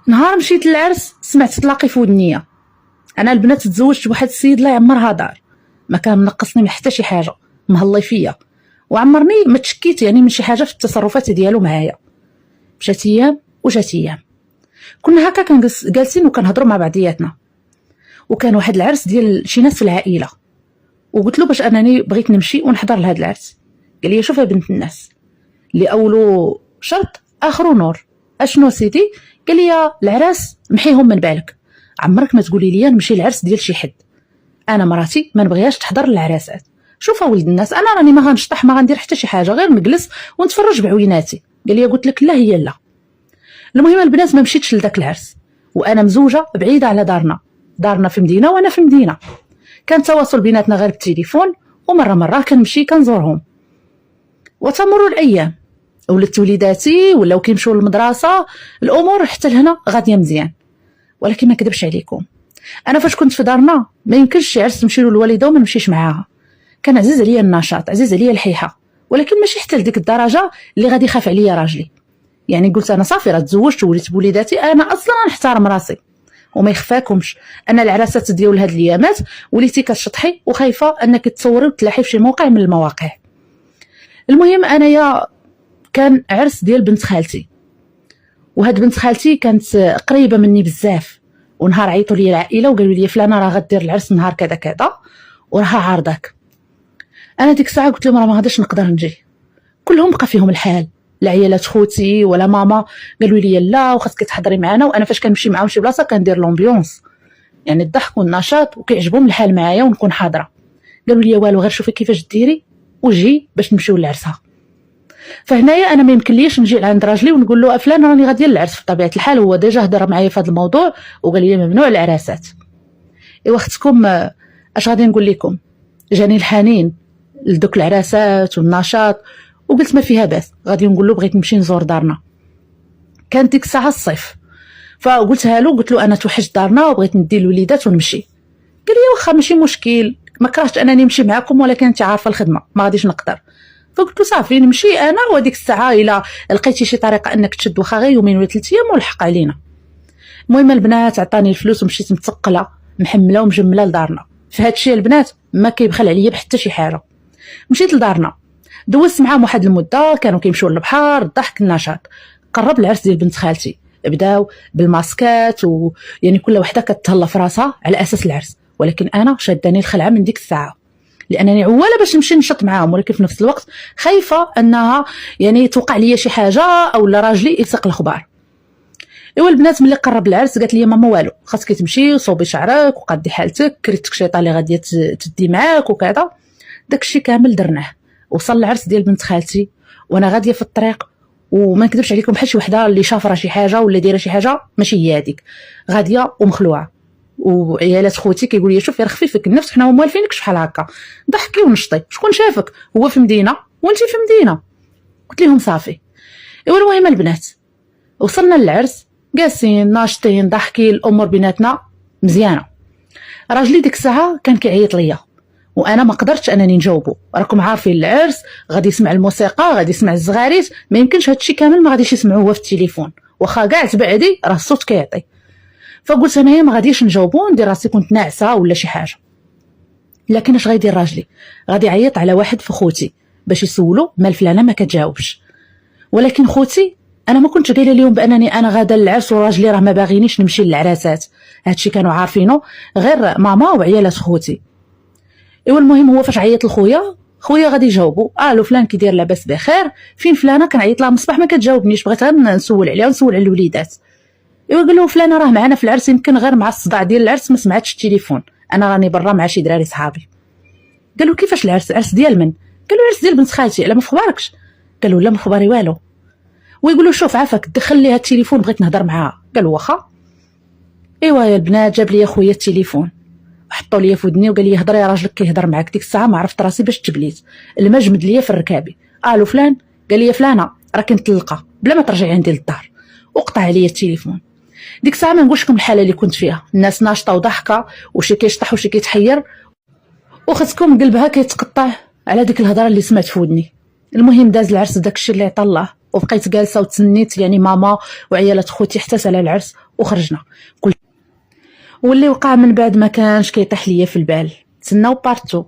نهار مشيت للعرس سمعت تلاقي في ودنيا. انا البنات تزوجت بواحد السيد لا يعمرها دار، ما كان منقصني من حتى شي حاجه، مهلي فيا وعمرني ما تشكيت يعني من شي حاجه في التصرفات ديالو معايا. مشات ايام وجات ايام، كنا هكا جالسين وكنهضروا مع بعضياتنا، وكان واحد العرس ديال شي ناس في العائله، وقلت له باش انني بغيت نمشي ونحضر لهذا العرس. قال لي شوف يا بنت الناس، اللي اولو شرط اخرو نور. اشنو سيدي؟ قال لي العراس محيهم من بالك، عمرك ما تقولي لي نمشي للعرس ديال شي حد، انا مراتي ما نبغيهاش تحضر للعراسات. شوف ولد الناس، انا راني ما غنشطح، ما غندير حتى شي حاجه، غير نجلس ونتفرج بعويناتي. قال لي قلت لك لا هي لا. المهم البنات ما مشيتش لذاك العرس، وانا مزوجه بعيده على دارنا في مدينه وانا في مدينه. كان التواصل بيناتنا غير بالتليفون، ومره كنمشي كنزورهم. وتمر الايام، ولات وليداتي ولاو كيمشيو للمدرسه، الامور حتى لهنا غاديه مزيان. ولكن ما كذبش عليكم، انا فاش كنت في دارنا ما يمكنش شي عرس نمشي له الوالده وما نمشيش معاها. كان عزيز عليا النشاط، عزيز عليا الحيحه، ولكن ماشي حتى لديك الدرجه اللي غادي يخاف عليا راجلي. يعني قلت انا صافي راه تزوجت ووليت بوليداتي، انا اصلا نحترم راسي. وما يخفاكمش انا العراسات ديال هاد الايامات وليتي كتشطحي وخايفه انك تصوري وتلاحي في شي موقع من المواقع. المهم انايا كان عرس ديال بنت خالتي، وهاد بنت خالتي كانت قريبه مني بزاف، ونهار عيطوا لي العائله وقالوا لي فلانه راه غدير العرس نهار كذا كذا وراها عارضاك. انا ديك الساعه قلت لهم راه ما غاديش نقدر نجي. كلهم بقى فيهم الحال، لا عيالات خوتي ولا ماما قالوا لي لا وخاصك تحضري معنا. وانا فاش كنمشي معاهم شي بلاصه كندير لومبيونس، يعني الضحك والنشاط، وكيعجبهم الحال معايا ونكون حاضره. قالوا لي والو، غير شوفي كيفاش ديري وجي باش نمشيو للعرسها. فهنايا انا ما يمكنليش نجي عند راجلي ونقول له فلان راني غاديه للعرس. في طبيعه الحال هو ديجا هضر معايا في هذا الموضوع وقال لي ممنوع العراسات. ايوا اختكم اش غادي نقول لكم، جاني الحنين لدوك العراسات والنشاط، وقلت ما فيها باس غادي نقول له بغيت نمشي نزور دارنا. كانت ديك الساعه الصيف، فقلتها له، قلت له انا توحشت دارنا وبغيت ندي الوليدات ونمشي. قال لي واخا ماشي مشكل، ما كرهتش انني نمشي معاكم، ولكن انت عارفه الخدمه ما غاديش نقدر. فقلت له صافي نمشي انا، وديك الساعه الا لقيتي شي طريقه انك تشد واخا غير يومين ولا 3 ايام والحق علينا. المهم البنات عطاني الفلوس ومشيت متقله محمله ومجمله لدارنا. في هذا الشيء البنات ما كيبخل عليا بحتى شي حاجه. مشيت لدارنا، دوزت معاهم واحد المده، كانوا كيمشيو للبحر، الضحك، النشاط. قرب العرس ديال بنت خالتي، بداو بالماسكات، ويعني كل وحده كتهلا في راسها على اساس العرس. ولكن انا شاداني الخلعه من ديك الساعه، لانني عواله باش نمشي نشط معاهم، ولكن في نفس الوقت خايفه انها يعني توقع لي شي حاجه او لا راجلي يسق الخبار. ايوا البنات ملي قرب العرس قالت لي ماما والو، خاصك تمشي وصوبي شعرك وقدي حالتك، كري التكشيطه اللي غاديه تدي معاك وكذا. داكشي كامل درناه. وصل العرس ديال بنت خالتي وانا غاديه في الطريق، وما نكذبش عليكم بحال شي وحده اللي شافره شي حاجه ولا دايره شي حاجه ماشي هي هذيك، غاديه ومخلوعه. وعيالات خوتي كيقول لي شوفي راه خفيفك النفس، حنا موالفينكش بحال هكا، ضحكي ونشطي، شكون شافك؟ هو في مدينه وانت في مدينه. قلت لهم صافي. ايوا المهم البنات وصلنا للعرس، جالسين ناشطين ضحكي، الامور بيناتنا مزيانه. راجلي ديك الساعه كان كيعيط ليا وانا ما قدرتش انني نجاوبه. راكم عارفين العرس غادي يسمع الموسيقى، غادي يسمع الزغاريت، ما يمكنش هادشي كامل ما غاديش يسمعوه هو في التليفون، واخا كاع تبعدي راه الصوت كيعطي. فقلت انايا ما غاديش نجاوبو، ندير راسي كنت ناعسه ولا شي حاجه. لكن اش غيدير راجلي؟ غادي يعيط على واحد في خوتي باش يسولو مال فلانه ما كتجاوبش. ولكن خوتي انا ما كنتش قايله لهم بانني انا غادا للعرس وراجلي راه ما باغينيش نمشي للعراسات، هادشي كانوا عارفينه غير ماما وعيالات خوتي. ايوا المهم هو فاش عيط لخويا، خويا غادي يجاوبو، الو فلان كي داير؟ لاباس بخير. فين فلانه؟ كنعيط لها من الصباح ما كتجاوبنيش، بغيت غير نسول عليها ونسول على الوليدات. ايوا قال له فلانه راه معنا في العرس، يمكن غير مع الصداع ديال العرس ما سمعتش التليفون، انا راني برا مع شي دراري صحابي. قالوا كيفاش العرس؟ العرس ديال من؟ قالوا العرس ديال بنت خالتي، على ما فخباركش؟ قالوا لا ما خباري والو. ويقولوا شوف عافاك دخل ليها التليفون بغيت نهضر معاها. قالوا واخا. ايوا يا البنات جاب لي خويا التليفون، حطوا لي في ودني وقال لي هضري يا راجلك كيهضر معاك. ديك الساعه ما عرفت راسي باش تبليت، الماء جمد ليا في الركابي. الو فلان؟ قال لي فلانه راكي مطلقه بلا ما ترجعي عندي للدار، وقطع عليا التليفون. ديك الساعه ما نقولش لكم الحاله اللي كنت فيها، الناس ناشطه وضحكه، وشي كيشطح وشي كيتحير، وختكم قلبها كيتقطع على ديك الهضره اللي سمعت في ودني. المهم داز العرس داكشي اللي عطا الله، وبقيت جالسه وتسنيت يعني ماما وعيالات خوتي حتى على العرس، وخرجنا. قلت واللي وقع من بعد ما كانش كيطيح ليا في البال. تسناو بارتو.